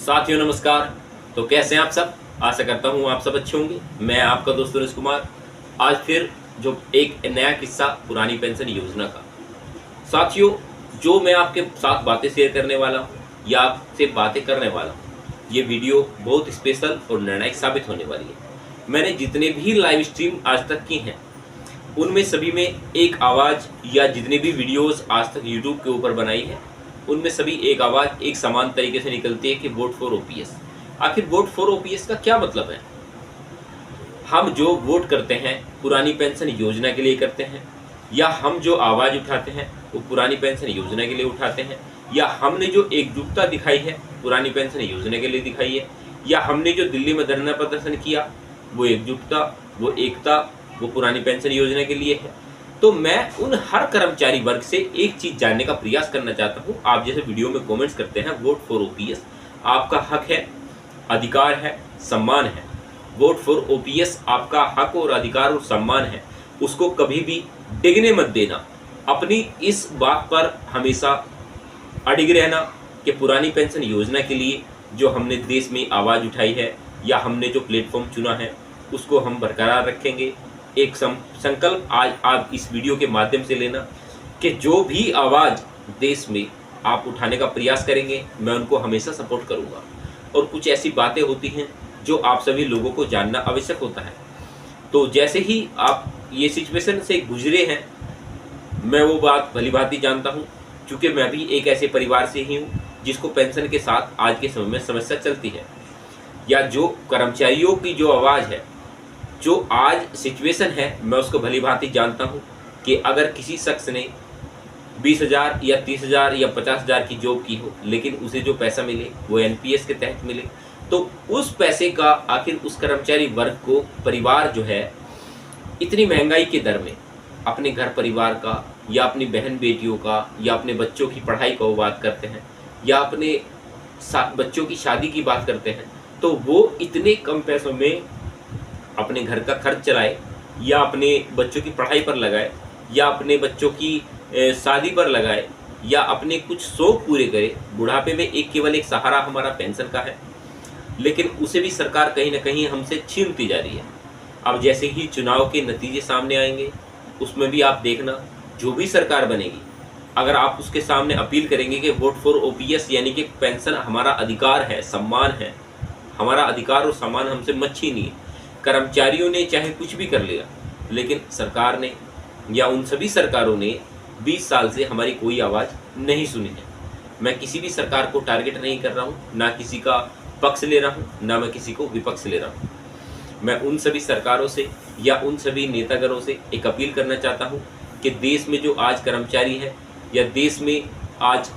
साथियों नमस्कार। तो कैसे हैं आप सब? आशा करता हूँ आप सब अच्छे होंगे। मैं आपका दोस्त सुरेश कुमार आज फिर जो एक नया किस्सा पुरानी पेंशन योजना का। साथियों, जो मैं आपके साथ बातें शेयर करने वाला हूँ या आपसे बातें करने वाला हूँ, ये वीडियो बहुत स्पेशल और निर्णायक साबित होने वाली है। मैंने जितने भी लाइव स्ट्रीम आज तक की हैं उनमें सभी में एक आवाज़ या जितने भी वीडियोस आज तक यूट्यूब के ऊपर बनाई है उनमें सभी एक आवाज़ एक समान तरीके से निकलती है कि वोट फॉर ओपीएस। आखिर वोट फॉर ओपीएस का क्या मतलब है? हम जो वोट करते हैं पुरानी पेंशन योजना के लिए करते हैं, या हम जो आवाज़ उठाते हैं वो पुरानी पेंशन योजना के लिए उठाते हैं, या हमने जो एकजुटता दिखाई है पुरानी पेंशन योजना के लिए दिखाई है, या हमने जो दिल्ली में धरना प्रदर्शन किया वो एकजुटता, वो एकता, वो पुरानी पेंशन योजना के लिए है। तो मैं उन हर कर्मचारी वर्ग से एक चीज जानने का प्रयास करना चाहता हूं। आप जैसे वीडियो में कमेंट्स करते हैं वोट फॉर ओपीएस, आपका हक है, अधिकार है, सम्मान है। वोट फॉर ओपीएस आपका हक और अधिकार और सम्मान है, उसको कभी भी डिगने मत देना। अपनी इस बात पर हमेशा अडिग रहना कि पुरानी पेंशन योजना के लिए जो हमने देश में आवाज़ उठाई है या हमने जो प्लेटफॉर्म चुना है उसको हम बरकरार रखेंगे। एक संकल्प आज आप इस वीडियो के माध्यम से लेना कि जो भी आवाज़ देश में आप उठाने का प्रयास करेंगे मैं उनको हमेशा सपोर्ट करूंगा। और कुछ ऐसी बातें होती हैं जो आप सभी लोगों को जानना आवश्यक होता है। तो जैसे ही आप ये सिचुएशन से गुजरे हैं मैं वो बात भली भांति जानता हूँ, क्योंकि मैं भी एक ऐसे परिवार से ही हूँ जिसको पेंशन के साथ आज के समय में समस्या चलती है, या जो कर्मचारियों की जो आवाज़ है, जो आज सिचुएशन है, मैं उसको भली भांति जानता हूँ कि अगर किसी शख्स ने 20,000 या 30,000 या 50,000 की जॉब की हो लेकिन उसे जो पैसा मिले वो एनपीएस के तहत मिले, तो उस पैसे का आखिर उस कर्मचारी वर्ग को परिवार जो है इतनी महंगाई के दर में अपने घर परिवार का या अपनी बहन बेटियों का या अपने बच्चों की पढ़ाई का वो बात करते हैं या अपने बच्चों की शादी की बात करते हैं, तो वो इतने कम पैसों में अपने घर का खर्च चलाए या अपने बच्चों की पढ़ाई पर लगाए या अपने बच्चों की शादी पर लगाए या अपने कुछ शौक पूरे करे। बुढ़ापे में केवल एक सहारा हमारा पेंशन का है, लेकिन उसे भी सरकार कहीं ना कहीं हमसे छीनती जा रही है। अब जैसे ही चुनाव के नतीजे सामने आएंगे उसमें भी आप देखना, जो भी सरकार बनेगी अगर आप उसके सामने अपील करेंगे कि वोट फॉर ओपीएस यानी कि पेंशन हमारा अधिकार है, सम्मान है, हमारा अधिकार और सम्मान हमसे मत छीनिए। कर्मचारियों ने चाहे कुछ भी कर लिया, लेकिन सरकार ने या उन सभी सरकारों ने 20 साल से हमारी कोई आवाज़ नहीं सुनी है। मैं किसी भी सरकार को टारगेट नहीं कर रहा हूँ, ना किसी का पक्ष ले रहा हूँ, ना मैं किसी को विपक्ष ले रहा हूँ। मैं उन सभी सरकारों से या उन सभी नेतागरों से एक अपील करना चाहता हूँ कि देश में जो आज कर्मचारी है या देश में आज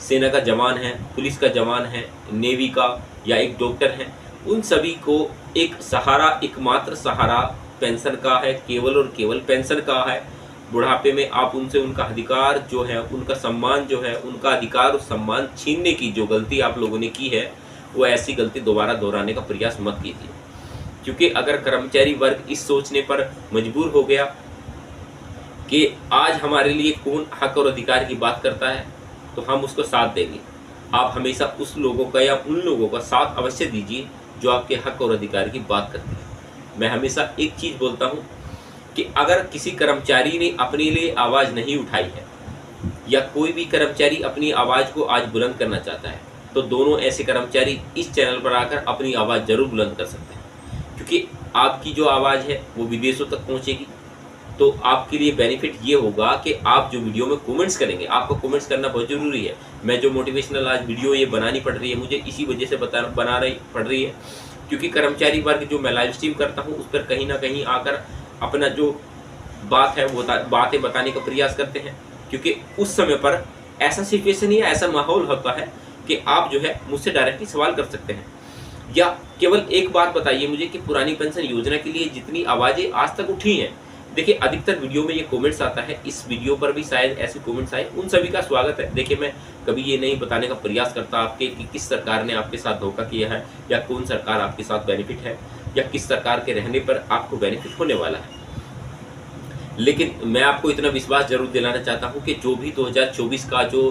सेना का जवान है, पुलिस का जवान है, नेवी का या एक डॉक्टर है, उन सभी को एक सहारा, एकमात्र सहारा पेंशन का है, केवल और केवल पेंशन का है। बुढ़ापे में आप उनसे उनका अधिकार जो है, उनका सम्मान जो है, उनका अधिकार और सम्मान छीनने की जो गलती आप लोगों ने की है वो ऐसी गलती दोबारा दोहराने का प्रयास मत कीजिए। क्योंकि अगर कर्मचारी वर्ग इस सोचने पर मजबूर हो गया कि आज हमारे लिए कौन हक और अधिकार की बात करता है तो हम उसको साथ देंगे। आप हमेशा उस लोगों का या उन लोगों का साथ अवश्य दीजिए जो आपके हक और अधिकार की बात करते हैं। मैं हमेशा एक चीज़ बोलता हूँ कि अगर किसी कर्मचारी ने अपने लिए आवाज़ नहीं उठाई है या कोई भी कर्मचारी अपनी आवाज़ को आज बुलंद करना चाहता है तो दोनों ऐसे कर्मचारी इस चैनल पर आकर अपनी आवाज़ ज़रूर बुलंद कर सकते हैं, क्योंकि आपकी जो आवाज़ है वो विदेशों तक पहुँचेगी। तो आपके लिए बेनिफिट ये होगा कि आप जो वीडियो में कमेंट्स करेंगे, आपको कमेंट्स करना बहुत ज़रूरी है। मैं जो मोटिवेशनल आज वीडियो ये बनानी पड़ रही है मुझे इसी वजह से बना रही पड़ रही है, क्योंकि कर्मचारी वर्ग जो मैं लाइव स्ट्रीम करता हूँ उस पर कहीं ना कहीं आकर अपना जो बात है वो बातें बताने का प्रयास करते हैं। क्योंकि उस समय पर ऐसा सिचुएशन या ऐसा माहौल होता है कि आप जो है मुझसे डायरेक्टली सवाल कर सकते हैं, या केवल एक बात बताइए मुझे कि पुरानी पेंशन योजना के लिए जितनी आवाज़ें आज तक उठी हैं, देखिए अधिकतर वीडियो में ये कमेंट्स आता है, इस वीडियो पर भी शायद ऐसे कमेंट्स आए, उन सभी का स्वागत है। देखिए मैं कभी ये नहीं बताने का प्रयास करता आपके कि किस सरकार ने आपके साथ धोखा किया है या कौन सरकार आपके साथ बेनिफिट है या किस सरकार के रहने पर आपको बेनिफिट होने वाला है। लेकिन मैं आपको इतना विश्वास जरूर दिलाना चाहता हूं कि जो भी 2024 का जो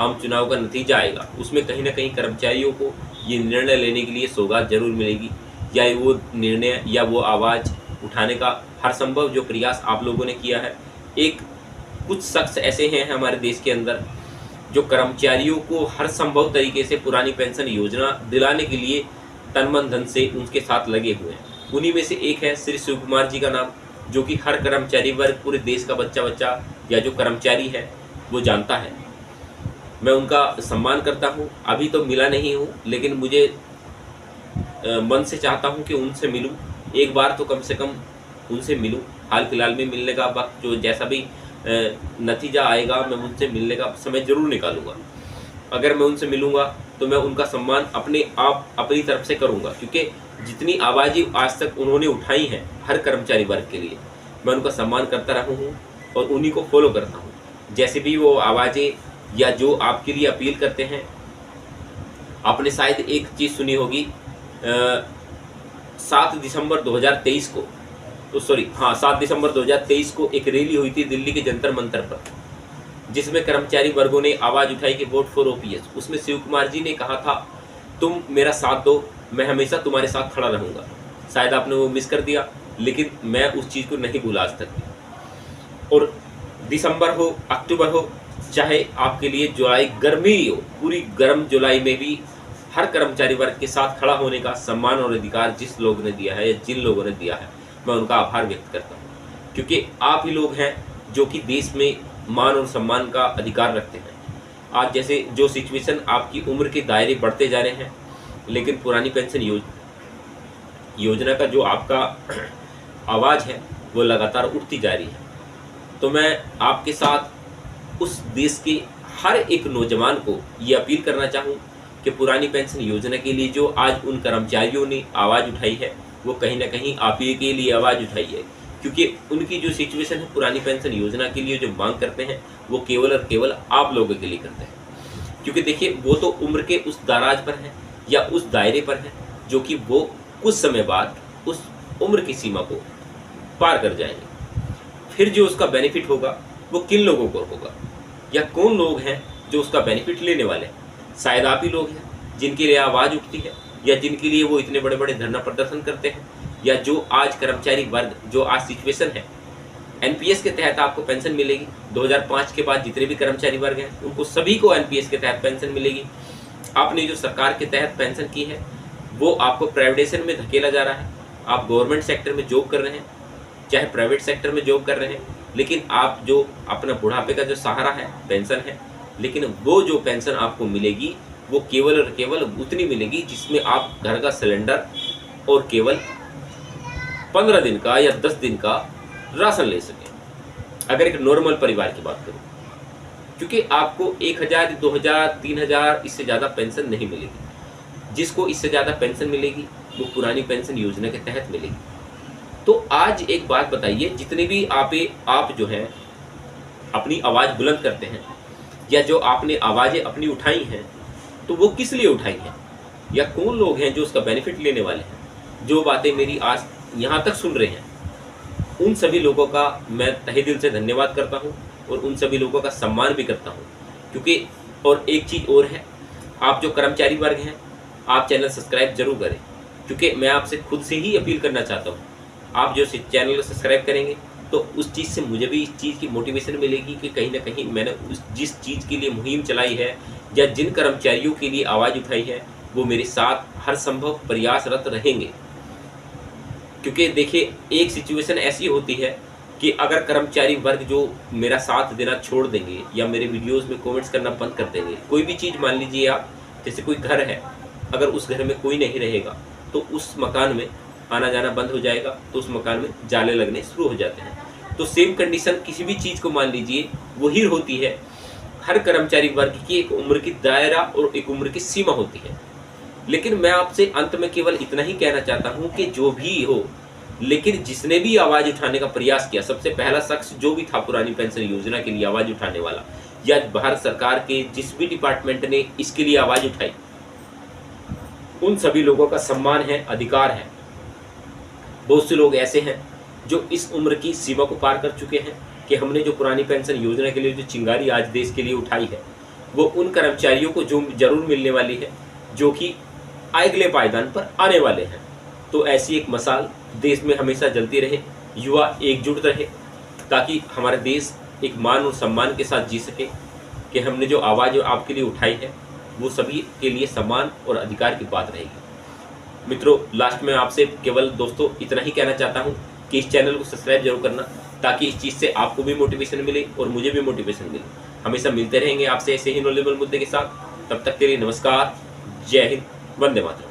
आम चुनाव का नतीजा आएगा उसमें कहीं ना कहीं कर्मचारियों को ये निर्णय लेने के लिए सौगात जरूर मिलेगी, या वो निर्णय या वो आवाज़ उठाने का हर संभव जो प्रयास आप लोगों ने किया है। एक कुछ शख्स ऐसे हैं हमारे देश के अंदर जो कर्मचारियों को हर संभव तरीके से पुरानी पेंशन योजना दिलाने के लिए तन मन धन से उनके साथ लगे हुए हैं। उन्हीं में से एक है श्री शिव कुमार जी का नाम, जो कि हर कर्मचारी वर्ग, पूरे देश का बच्चा बच्चा या जो कर्मचारी है वो जानता है। मैं उनका सम्मान करता हूँ। अभी तो मिला नहीं हूँ, लेकिन मुझे मन से चाहता हूँ कि उनसे मिलूँ, एक बार तो कम से कम उनसे मिलूँ। हाल फिलहाल में मिलने का वक्त जो जैसा भी नतीजा आएगा मैं उनसे मिलने का समय ज़रूर निकालूंगा। अगर मैं उनसे मिलूंगा तो मैं उनका सम्मान अपनी तरफ से करूंगा, क्योंकि जितनी आवाज़ें आज तक उन्होंने उठाई हैं हर कर्मचारी वर्ग के लिए, मैं उनका सम्मान करता रहा हूँ और उन्हीं को फॉलो करता हूँ। जैसे भी वो आवाज़ें या जो आपके लिए अपील करते हैं, आपने शायद एक चीज़ सुनी होगी 7 दिसंबर 2023 को, तो सॉरी हाँ 7 दिसंबर 2023 को एक रैली हुई थी दिल्ली के जंतर मंतर पर, जिसमें कर्मचारी वर्गों ने आवाज़ उठाई कि वोट फॉर ओपीएस। उसमें शिव कुमार जी ने कहा था तुम मेरा साथ दो, मैं हमेशा तुम्हारे साथ खड़ा रहूँगा। शायद आपने वो मिस कर दिया, लेकिन मैं उस चीज़ को नहीं भूला आज तक। और दिसंबर हो अक्टूबर हो, चाहे आपके लिए जुलाई गर्मी हो, पूरी गर्म जुलाई में भी हर कर्मचारी वर्ग के साथ खड़ा होने का सम्मान और अधिकार जिस लोग ने दिया है या जिन लोगों ने दिया है, मैं उनका आभार व्यक्त करता हूँ। क्योंकि आप ही लोग हैं जो कि देश में मान और सम्मान का अधिकार रखते हैं। आज जैसे जो सिचुएशन, आपकी उम्र के दायरे बढ़ते जा रहे हैं, लेकिन पुरानी पेंशन योजना का जो आपका आवाज़ है वो लगातार उठती जा रही है। तो मैं आपके साथ उस देश के हर एक नौजवान को ये अपील करना चाहूँ कि पुरानी पेंशन योजना के लिए जो आज उन कर्मचारियों ने आवाज़ उठाई है, वो कहीं ना कहीं आप ही के लिए आवाज़ उठाई है, क्योंकि उनकी जो सिचुएशन है पुरानी पेंशन योजना के लिए जो मांग करते हैं वो केवल और केवल आप लोगों के लिए करते हैं। क्योंकि देखिए वो तो उम्र के उस दराज पर है या उस दायरे पर है जो कि वो कुछ समय बाद उस उम्र की सीमा को पार कर जाएंगे। फिर जो उसका बेनिफिट होगा वो किन लोगों को होगा, या कौन लोग हैं जो उसका बेनिफिट लेने वाले हैं? शायद आप ही लोग हैं जिनके लिए आवाज़ उठती है, या जिनके लिए वो इतने बड़े बड़े धरना प्रदर्शन करते हैं, या जो आज कर्मचारी वर्ग जो आज सिचुएशन है, एनपीएस के तहत आपको पेंशन मिलेगी। 2005 के बाद जितने भी कर्मचारी वर्ग हैं उनको सभी को एनपीएस के तहत पेंशन मिलेगी। आपने जो सरकार के तहत पेंशन की है वो आपको प्राइवेटाइजेशन में धकेला जा रहा है। आप गवर्नमेंट सेक्टर में जॉब कर रहे हैं, चाहे प्राइवेट सेक्टर में जॉब कर रहे हैं, लेकिन आप जो अपना बुढ़ापे का जो सहारा है पेंशन है, लेकिन वो जो पेंशन आपको मिलेगी वो केवल और केवल उतनी मिलेगी जिसमें आप घर का सिलेंडर और केवल 15 दिन का या 10 दिन का राशन ले सकें, अगर एक नॉर्मल परिवार की बात करूं। क्योंकि आपको 1000, 2000, 3000 इससे ज़्यादा पेंशन नहीं मिलेगी। जिसको इससे ज़्यादा पेंशन मिलेगी वो पुरानी पेंशन योजना के तहत मिलेगी। तो आज एक बात बताइए, जितने भी आप जो हैं अपनी आवाज़ बुलंद करते हैं, या जो आपने आवाज़ें अपनी उठाई हैं, तो वो किस लिए उठाई हैं, या कौन लोग हैं जो उसका बेनिफिट लेने वाले हैं? जो बातें मेरी आज यहाँ तक सुन रहे हैं, उन सभी लोगों का मैं तहे दिल से धन्यवाद करता हूँ और उन सभी लोगों का सम्मान भी करता हूँ। क्योंकि और एक चीज़ और है, आप जो कर्मचारी वर्ग हैं आप चैनल सब्सक्राइब जरूर करें, क्योंकि मैं आपसे खुद से ही अपील करना चाहता हूँ। आप जो चैनल को सब्सक्राइब करेंगे तो उस चीज़ से मुझे भी इस चीज़ की मोटिवेशन मिलेगी कि कहीं ना कहीं मैंने जिस चीज़ के लिए मुहिम चलाई है या जिन कर्मचारियों के लिए आवाज़ उठाई है वो मेरे साथ हर संभव प्रयासरत रहेंगे। क्योंकि देखिए एक सिचुएशन ऐसी होती है कि अगर कर्मचारी वर्ग जो मेरा साथ देना छोड़ देंगे या मेरे वीडियोस में कमेंट्स करना बंद कर देंगे, कोई भी चीज़ मान लीजिए आप, जैसे कोई घर है, अगर उस घर में कोई नहीं रहेगा तो उस मकान में आना जाना बंद हो जाएगा, तो उस मकान में जाले लगने शुरू हो जाते हैं। तो सेम कंडीशन किसी भी चीज़ को मान लीजिए वही होती है। हर कर्मचारी वर्ग की एक उम्र की दायरा और एक उम्र की सीमा होती है। लेकिन मैं आपसे अंत में केवल इतना ही कहना चाहता हूँ कि जो भी हो, लेकिन जिसने भी आवाज़ उठाने का प्रयास किया, सबसे पहला शख्स जो भी था पुरानी पेंशन योजना के लिए आवाज़ उठाने वाला, या भारत सरकार के जिस भी डिपार्टमेंट ने इसके लिए आवाज़ उठाई, उन सभी लोगों का सम्मान है, अधिकार है। बहुत से लोग ऐसे हैं जो इस उम्र की सीमा को पार कर चुके हैं कि हमने जो पुरानी पेंशन योजना के लिए जो चिंगारी आज देश के लिए उठाई है, वो उन कर्मचारियों को जो जरूर मिलने वाली है जो कि अगले पायदान पर आने वाले हैं। तो ऐसी एक मसाल देश में हमेशा जलती रहे, युवा एकजुट रहे, ताकि हमारा देश एक मान और सम्मान के साथ जी सके कि हमने जो आवाज़ आपके लिए उठाई है वो सभी के लिए सम्मान और अधिकार की बात रहेगी। मित्रों, लास्ट में आपसे केवल दोस्तों इतना ही कहना चाहता हूँ कि इस चैनल को सब्सक्राइब जरूर करना, ताकि इस चीज़ से आपको भी मोटिवेशन मिले और मुझे भी मोटिवेशन मिले। हमेशा मिलते रहेंगे आपसे ऐसे ही नॉलेजेबल मुद्दे के साथ। तब तक के लिए नमस्कार, जय हिंद, वंदे मातरम।